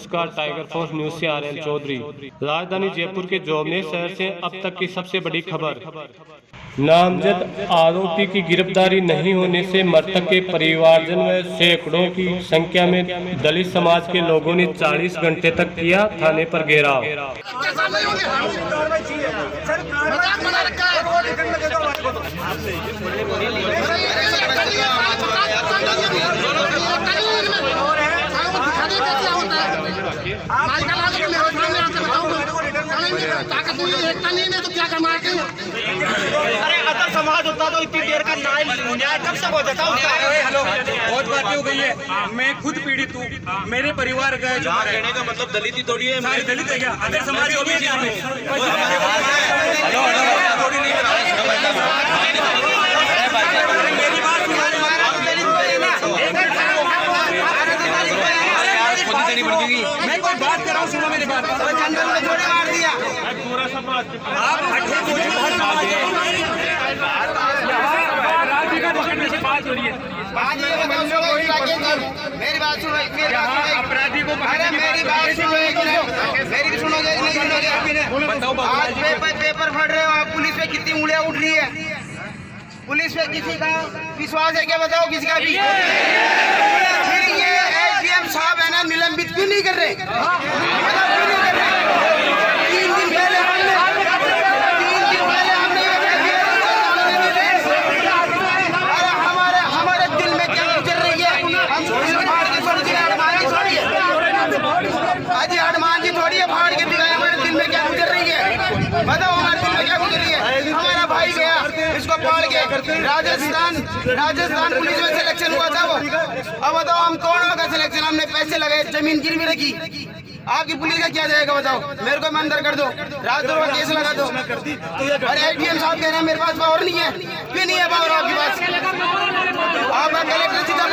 नमस्कार, tiger force news से RL Chaudhary. राजधानी जयपुर के जोबनेर शहर से अब तक की सबसे बड़ी खबर। नामजद आरोपी की गिरफ्तारी नहीं होने से मृतक के परिवारजन व सैकड़ों की संख्या में दलित समाज के लोगों ने 40 घंटे तक किया थाने पर घेराव। अरे अगर समाज होता तो इतनी देर का न्याय कब से हो जाता। हेलो, बहुत बातें हो गई है। मैं खुद पीड़ित हूँ, मेरे परिवार का कहने का मतलब दलित ही थोड़ी है, दलित है क्या? अगर समाज को भी मैं कोई बात कर रहा हूँ, सुनो मेरी बात। मेरी बात सुनो, अपराधी को मेरी बात सुनोगे नहीं सुनोगे? आज पेपर पढ़ रहे हो आप, पुलिस पे कितनी उंगलियां उठ रही है। पुलिस पे किसी का विश्वास है क्या? बताओ किसी का भी। फिर ये एसडीएम साहब है ना, निलंबित क्यों नहीं कर रहे? तीन दिन पहले हमारे दिल में क्या गुजर रही है? हम अजी हनुमान जी थोड़ी है, फाड़ के दिखाए हमारे दिल में क्या गुजर रही है। बताओ हमारे दिल में क्या गुजर रही है। हमारा भाई गया, इसको फाड़ के राजस्थान पुलिस में सिलेक्शन हुआ था वो। अब बताओ हम कौन होगा सिलेक्शन? हमने पैसे लगाए, जमीन गिरवी रखी। आपकी पुलिस का क्या जाएगा बताओ? मेरे को अंदर कर दो, राजद्रोह केस लगा दो। और एडीएम साहब कह रहे हैं मेरे पास पावर नहीं है। क्यों नहीं है पावर आपके पास? आपका कलेक्टर सीधा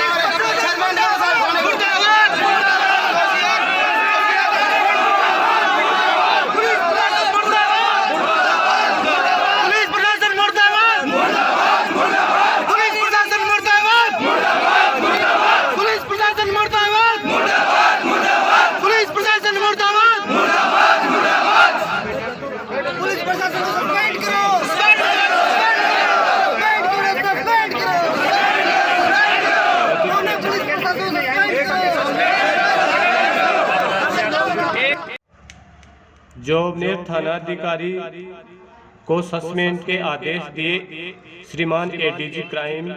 जोबनेर थानाधिकारी को सस्पेंड के आदेश दिए श्रीमान एडीजी क्राइम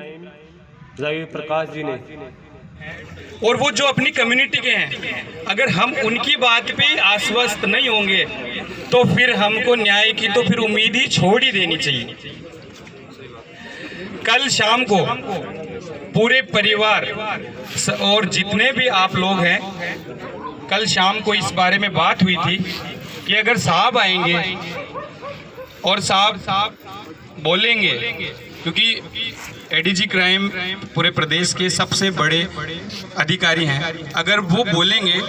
रवि प्रकाश जी ने। और वो जो अपनी कम्युनिटी के हैं, अगर हम उनकी बात पे आश्वस्त नहीं होंगे तो फिर हमको न्याय की तो फिर उम्मीद ही छोड़ ही देनी चाहिए। कल शाम को पूरे परिवार और जितने भी आप लोग हैं, कल शाम को इस बारे में बात हुई थी कि अगर साहब आएंगे और साहब बोलेंगे, क्योंकि एडीजी क्राइम पूरे प्रदेश के सबसे बड़े अधिकारी हैं, अगर वो बोलेंगे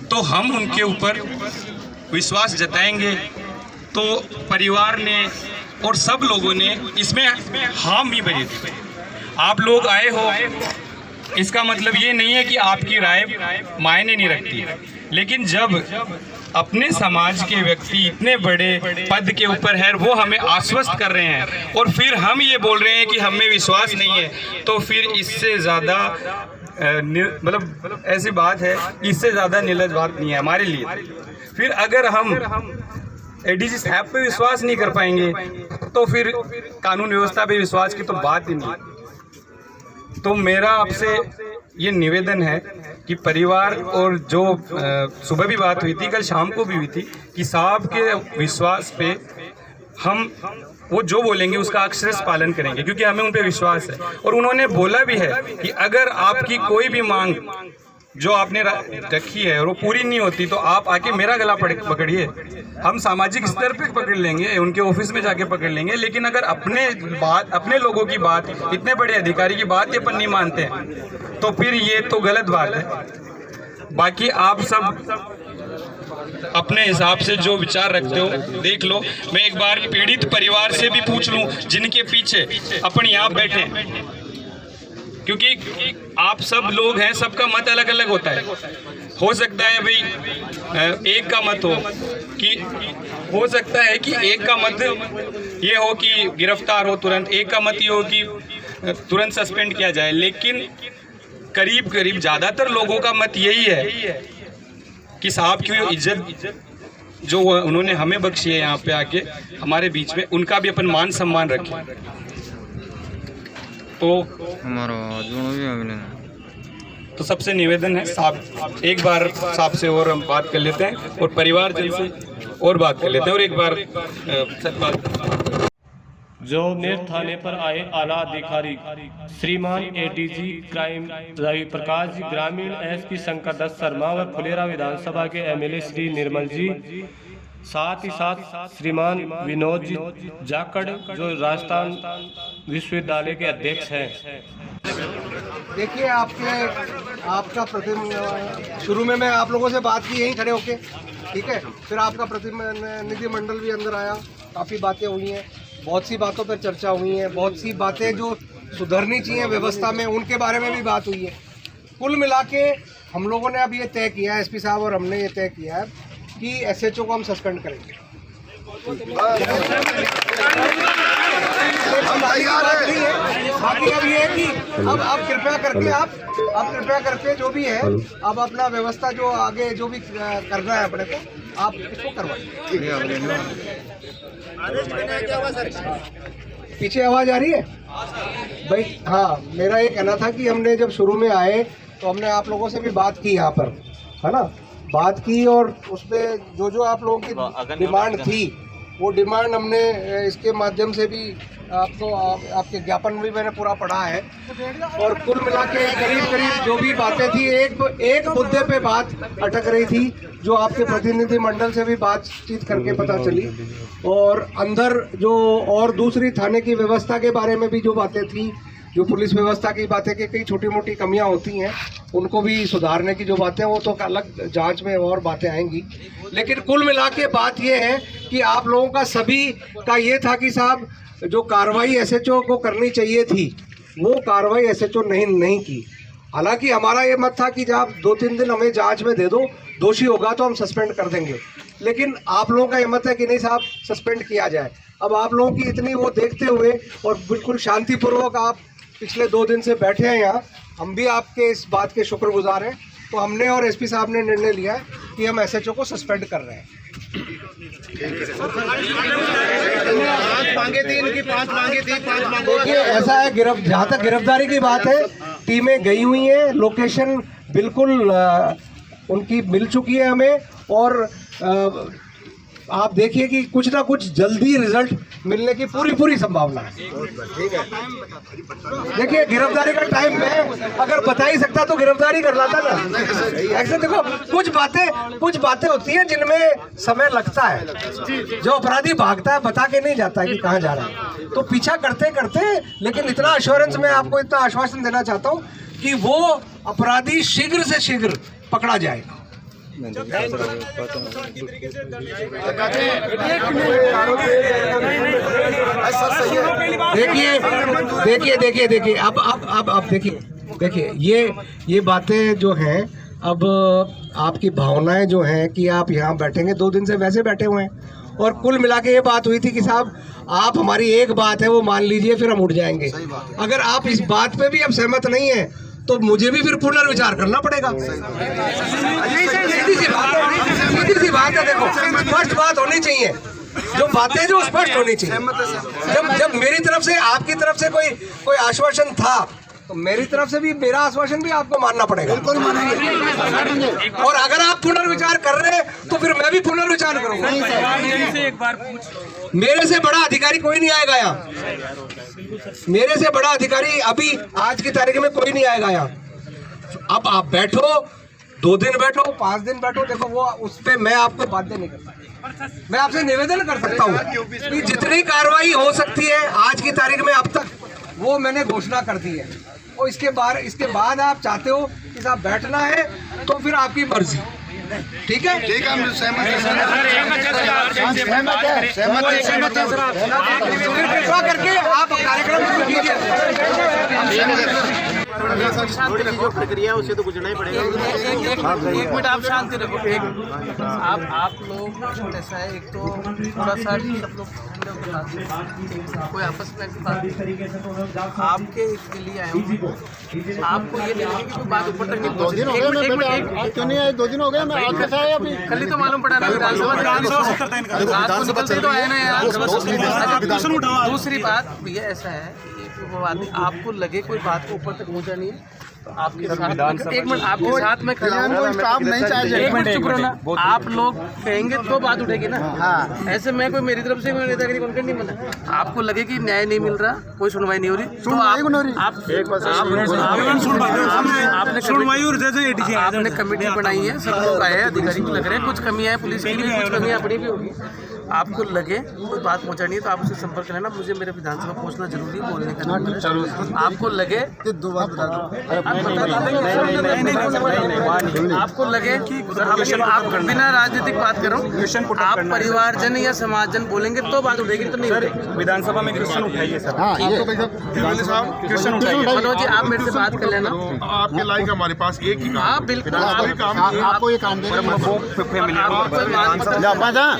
तो हम उनके ऊपर विश्वास जताएंगे। तो परिवार ने और सब लोगों ने इसमें हामी भरी थी। आप लोग आए हो, इसका मतलब ये नहीं है कि आपकी राय मायने नहीं रखती, लेकिन जब अपने समाज के व्यक्ति इतने बड़े पद के ऊपर है, वो हमें आश्वस्त कर रहे हैं और फिर हम ये बोल रहे हैं कि हमें विश्वास नहीं है, तो फिर इससे ज़्यादा मतलब ऐसी बात है, इससे ज़्यादा निर्लज बात नहीं है हमारे लिए। फिर अगर हम एडीजी साहब पे विश्वास नहीं कर पाएंगे तो फिर कानून व्यवस्था पे विश्वास की तो बात ही नहीं। तो मेरा आपसे ये निवेदन है कि परिवार और जो सुबह भी बात हुई थी, कल शाम को भी हुई थी, कि साहब के विश्वास पे हम वो जो बोलेंगे उसका अक्षरशः पालन करेंगे, क्योंकि हमें उन पे विश्वास है। और उन्होंने बोला भी है कि अगर आपकी कोई भी मांग जो आपने रखी है और वो पूरी नहीं होती तो आप आके मेरा गला पकड़िए, हम सामाजिक स्तर पे पकड़ लेंगे, उनके ऑफिस में जाके पकड़ लेंगे। लेकिन अगर अपने लोगों की बात, इतने बड़े अधिकारी की बात ये अपन नहीं मानते हैं तो फिर ये तो गलत बात है। बाकी आप सब अपने हिसाब से जो विचार रखते हो देख लो। मैं एक बार पीड़ित परिवार से भी पूछ लूं जिनके पीछे अपन यहाँ बैठे, क्योंकि आप सब लोग हैं, सबका मत अलग अलग होता है। हो सकता है भाई एक का मत हो कि हो सकता है कि एक का मत ये हो कि गिरफ्तार हो तुरंत, एक का मत ये हो कि तुरंत सस्पेंड किया जाए, लेकिन करीब करीब ज़्यादातर लोगों का मत यही है कि साहब की इज्जत जो उन्होंने हमें बख्शी है यहाँ पे आके हमारे बीच में, उनका भी अपन मान सम्मान रखें। तो सबसे निवेदन है साहब, एक बार साहब से और हम बात कर लेते हैं और परिवार जन से और बात कर लेते हैं और एक बार सच बात। जोबनेर थाने पर आए आला अधिकारी श्रीमान एडीजी क्राइम रवि प्रकाश जी, ग्रामीण एसपी शंकर दत्त शर्मा व फुलेरा विधानसभा के एमएलए श्री निर्मल जी, साथ ही साथ श्रीमान विनोद जी जाखड़ जो राजस्थान विश्वविद्यालय के अध्यक्ष हैं। देखिए आपका शुरू में मैं आप लोगों से बात की यहीं खड़े होके, ठीक है, फिर आपका प्रतिनिधिमंडल भी अंदर आया, काफ़ी बातें हुई हैं, बहुत सी बातों पर चर्चा हुई है, बहुत सी बातें जो सुधरनी चाहिए व्यवस्था में उनके बारे में भी बात हुई है। कुल मिला के हम लोगों ने अब ये तय किया है, एसपी साहब और हमने ये तय किया है कि एसएचओ को हम सस्पेंड करेंगे। बाकी अब ये है कि अब कृपया करके जो भी है अब अपना व्यवस्था जो आगे जो भी करना है अपने को आप इसको करवाइए। पीछे आवाज आ रही है भाई? हाँ, मेरा ये कहना था कि हमने जब शुरू में आए तो हमने आप लोगों से भी बात की यहाँ पर, है ना, बात की और उसमें जो आप लोगों की डिमांड थी वो डिमांड हमने इसके माध्यम से भी आपके ज्ञापन भी मैंने पूरा पढ़ा है और कुल मिला के करीब जो भी बातें थी एक मुद्दे पे बात अटक रही थी जो आपके प्रतिनिधिमंडल से भी बातचीत करके पता चली और अंदर जो और दूसरी थाने की व्यवस्था के बारे में भी जो बातें थी, जो पुलिस व्यवस्था की बातें की कई छोटी मोटी कमियां होती हैं उनको भी सुधारने की जो बातें वो तो अलग जांच में और बातें आएंगी। लेकिन कुल मिला के बात ये है कि आप लोगों का सभी का ये था कि साहब जो कार्रवाई एसएचओ को करनी चाहिए थी वो कार्रवाई एसएचओ नहीं की। हालांकि हमारा ये मत था कि जब 2-3 दिन हमें जांच में दे दो, दोषी होगा तो हम सस्पेंड कर देंगे, लेकिन आप लोगों का ये मत है कि नहीं साहब सस्पेंड किया जाए। अब आप लोगों की इतनी वो देखते हुए और बिल्कुल शांतिपूर्वक आप पिछले 2 दिन से बैठे हैं यहाँ, हम भी आपके इस बात के शुक्रगुजार हैं, तो हमने और एसपी साहब ने निर्णय लिया है कि हम एसएचओ को सस्पेंड कर रहे हैं। देखिए ऐसा है, जहाँ तक गिरफ्तारी की बात है टीमें गई हुई हैं, लोकेशन बिल्कुल उनकी मिल चुकी है हमें और आप देखिए कि कुछ ना कुछ जल्दी रिजल्ट मिलने की पूरी संभावना है। ठीक है, देखिए गिरफ्तारी का टाइम मैं अगर बता ही सकता तो गिरफ्तारी कर लाता ना। ऐसे देखो कुछ बातें होती हैं जिनमें समय लगता है, जो अपराधी भागता है बता के नहीं जाता है कि कहाँ जा रहा है, तो पीछा करते लेकिन इतना अश्योरेंस मैं आपको इतना आश्वासन देना चाहता हूँ कि वो अपराधी शीघ्र से शीघ्र पकड़ा जाएगा। देखिए अब देखिए ये बातें जो हैं, अब आपकी भावनाएं जो हैं कि आप यहाँ बैठेंगे, 2 दिन से वैसे बैठे हुए हैं और कुल मिला के ये बात हुई थी कि साहब आप हमारी एक बात है वो मान लीजिए फिर हम उठ जाएंगे। अगर आप इस बात पे भी अब सहमत नहीं है तो मुझे भी फिर पुनर्विचार करना पड़ेगा। सीधी सी बात है, देखो स्पष्ट बात होनी चाहिए, जो बातें जो स्पष्ट होनी चाहिए। जब मेरी तरफ से आपकी तरफ से कोई आश्वासन था तो मेरी तरफ से भी मेरा आश्वासन भी आपको मानना पड़ेगा। बिल्कुल मानेंगे। और अगर आप पुनर्विचार कर रहे हैं तो फिर मैं भी पुनर्विचार करूंगा। मेरे से बड़ा अधिकारी कोई नहीं आएगा यहाँ, मेरे से बड़ा अधिकारी अभी आज की तारीख में कोई नहीं आएगा यहाँ। अब आप बैठो, 2 दिन बैठो, 5 दिन बैठो, देखो वो उस पर मैं आपको बाध्य नहीं करता। मैं आपसे निवेदन कर सकता हूँ कि जितनी कार्रवाई हो सकती है आज की तारीख में अब तक वो मैंने घोषणा कर दी है। और इसके बाद आप चाहते हो कि साहब बैठना है तो फिर आपकी मर्जी। ठीक है, ठीक है, हम सहमत हैं। कृपया करके आप कार्यक्रम शुरू कीजिए। जो प्रक्रिया है उससे तो गुजरना ही पड़ेगा। एक मिनट आप शांति रखो। आप लोग ऐसा है, एक तो थोड़ा सा सब लोग कोई आपस में बात आपके इसके लिए आए हूँ, आपको ये नहीं लगे कि कोई बात ऊपर तक नहीं पहुँच रही। क्यों नहीं आए? 2 दिन हो गए, मैं आज कैसा है अभी? कल ही तो मालूम पड़ा ना रात को निकलते तो आए ना यार। दूसरी बात भैया ऐसा है, वो आपको लगे कोई बात को ऊपर तक पहुँचा नहीं है तो आपके साथ एक मिनट आपके साथ में खड़ा हूँ, स्टाफ नहीं चाहिए। एक मिनट चुप रहो ना। आप लोग कहेंगे तो बात उठेगी ना। हाँ, ऐसे मैं कोई मेरी तरफ से कोई नेतागिरी कॉन्टेंट नहीं बना। आपको लगे कि न्याय नहीं मिल रहा, कोई सुनवाई नहीं हो रही, तो आपने कमेटी बनाई है, सब लोग आए हैं, अधिकारी को लग रहे हैं कुछ कमी है, पुलिस की भी कुछ कमी अपनी भी होगी। आपको लगे कोई बात पहुंचानी है तो आप उससे संपर्क लेना। मुझे मेरे विधानसभा पहुंचना जरूरी है, बोलने का। आपको लगे दो बात बता दो। आपको लगे कि आप बिना राजनीतिक बात करो, आप परिवारजन या समाजजन बोलेंगे तो बात उठेगी, तो नहीं उठेगी। विधानसभा में क्वेश्चन उठाइए सर। हाँ, ये क्वेश्चन उठाइए। मनोज जी आप मेरे से बात कर लेना। आपके लाइक हमारे पास एक ही हाँ बिल्कुल, आपको ये काम देना।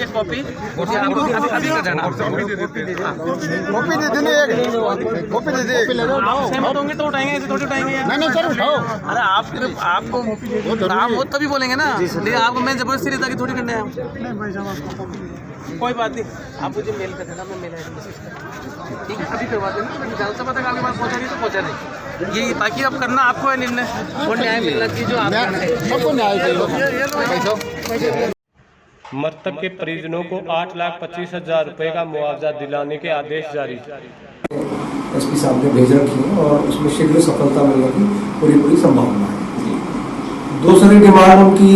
कॉपी कॉपी दे देने, कॉपी दे दे। सहमत होंगे तो उठाएंगे, ऐसे थोड़ी उठाएंगे। नहीं सर, उठाओ। अरे आपको आप वो तभी बोलेंगे ना, नहीं आपको मैं जबरदस्ती रहता कि थोड़ी करने आया हूँ। कोई बात नहीं, आप मुझे मेल कर देना, मैं मेल आई डी मैसेज कर, ठीक है, अभी करवा देना। विधानसभा तक आपके पास पहुँचा नहीं तो पहुँचा नहीं, ये बाकी अब करना आपको है निर्णय, और न्याय मिलना चाहिए जो आपको न्याय चाहिए। मृतक के परिजनों को 8,25,000 रुपए का मुआवजा दिलाने के आदेश जारी। एसपी साहब ने भेज रखी है और उसमें शीघ्र सफलता मिलने की पूरी संभावना है। दूसरी डिमांड उनकी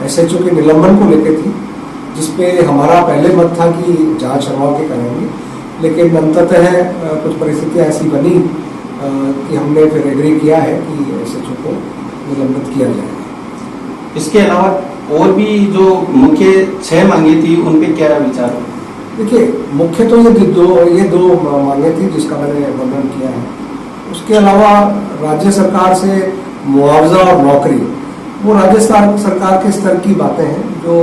SHO के निलंबन को लेकर थी, जिसपे हमारा पहले मत था कि जांच करवा के करेंगे, लेकिन अंततः कुछ परिस्थितियाँ ऐसी बनी कि हमने फिर एग्री किया है कि SHO को निलंबित किया जाएगा। इसके अलावा और भी जो मुख्य 6 मांगे थी उन पे क्या विचार? देखिए, मुख्य तो ये दो मांगे थी जिसका मैंने वर्णन किया है। उसके अलावा राज्य सरकार से मुआवजा और नौकरी, वो राज्य सरकार के स्तर की बातें हैं, जो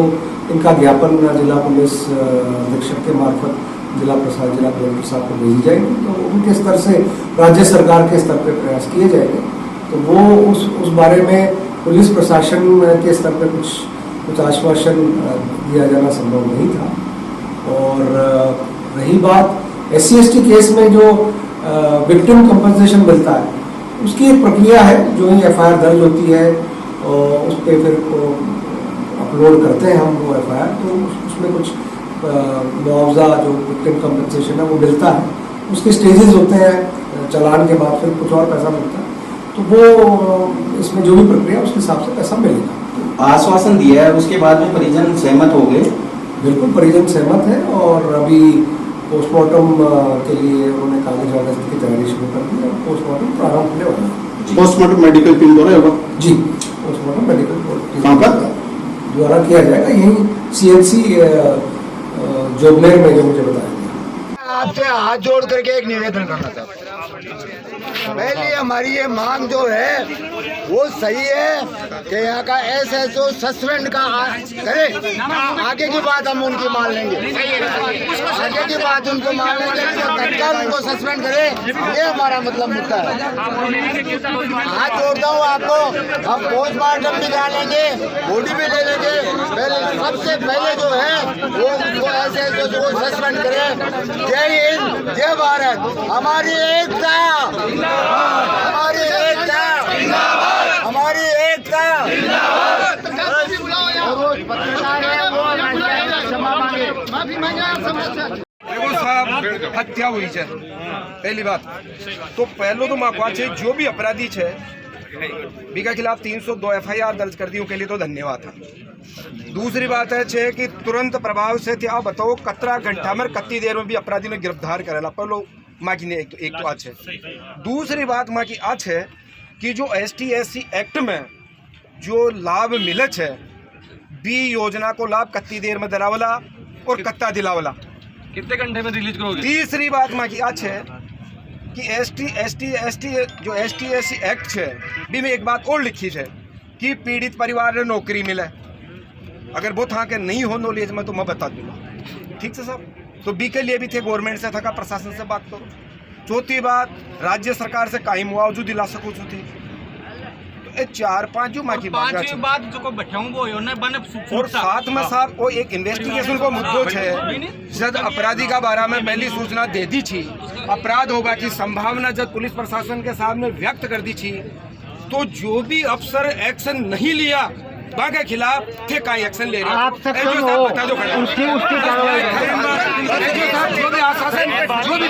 इनका ज्ञापन जिला पुलिस अधीक्षक के मार्फत जिला कलेक्टर साहब को भेजी जाएगी, तो उनके स्तर से राज्य सरकार के स्तर पर प्रयास किए जाएंगे। तो वो उस बारे में पुलिस प्रशासन के स्तर पर कुछ आश्वासन दिया जाना संभव नहीं था। और रही बात SC/ST केस में जो विक्टिम कंपनसेशन मिलता है, उसकी एक प्रक्रिया है, जो ही FIR दर्ज होती है और उस पर फिर अपलोड करते हैं हम वो FIR, तो उसमें कुछ मुआवजा जो विक्टिम कंपनसेशन है वो मिलता है। उसके स्टेजेस होते हैं, चालान के बाद फिर कुछ और पैसा मिलता है, तो वो इसमें जो भी प्रक्रिया उसके हिसाब से पैसा मिलेगा। आश्वासन दिया है, उसके बाद में परिजन सहमत हो गए? बिल्कुल, परिजन सहमत है और अभी पोस्टमार्टम के लिए उन्होंने कागज वागज की तैयारी शुरू कर दी है। पोस्टमार्टम प्रारंभ होने वाला है। पोस्टमार्टम मेडिकल टीम द्वारा होगा जी, पोस्टमार्टम मेडिकल टीम द्वारा किया जाएगा, यही CHC जोबनेर में, जो मुझे बताया गया। आपसे हाथ जोड़ करके एक निवेदन करना चाहता हूँ। पहले हमारी ये मांग जो है वो सही है कि यहाँ का SHO सस्पेंड का करे। आगे की बात हम उनकी मान लेंगे, आगे की बात उनको मान लेंगे, तत्काल उनको सस्पेंड करे, ये हमारा मतलब मुद्दा है। हाथ जोड़ता हूँ आपको, हम पोस्टमार्टम भी डालेंगे, बॉडी भी ले लेंगे। पहले सबसे पहले जो है वो उनको SHO को सस्पेंड करे। जय हिंद, जय भारत, हमारी एकता, हमारी एकता, हमारी एकता। देखो साहब, हत्या हुई है पहली बात तो पहलो तो माँ जो भी अपराधी है बीका खिलाफ 302 FIR दर्ज कर दी, के लिए तो धन्यवाद है। दूसरी बात है छे कि तुरंत प्रभाव से क्या बताओ, 17 घंटा में कत्ती देर में भी अपराधी ने गिरफ्तार करेला। पहलो माँ की ने एक तो आज है। दूसरी बात माँ की आज है कि जो ST/SC एक्ट में जो लाभ मिले है, बी योजना को लाभ कत्ती देर में दिलावला और कत्ता दिलावला, कितने घंटे में रिलीज करोगे? तीसरी बात माँ की आज है कि एसटी जो ST एक्ट है भी में एक बात और लिखी है कि पीड़ित परिवार ने नौकरी मिले, अगर वो था के नहीं हो नॉलेज में तो मैं बता दूंगा, ठीक है साहब। तो बी के लिए भी थे गवर्नमेंट से था, प्रशासन से बात करो। चौथी बात, राज्य सरकार से काई मुआवजो दिला सको थी, तो 4-5 जो माँ की बात जो बैठाऊं वो और साथ में साहब वो एक इन्वेस्टिगेशन को मुद्दों है जब अपराधी का बारे में पहली सूचना दे दी थी, अपराध होगा की संभावना जब पुलिस प्रशासन के सामने व्यक्त कर दी थी, तो जो भी अफसर एक्शन नहीं लिया वहाँ के खिलाफ थे का एक्शन ले रहे हैं। आप सकते हो उसकी जो भी आश्वासन जो भी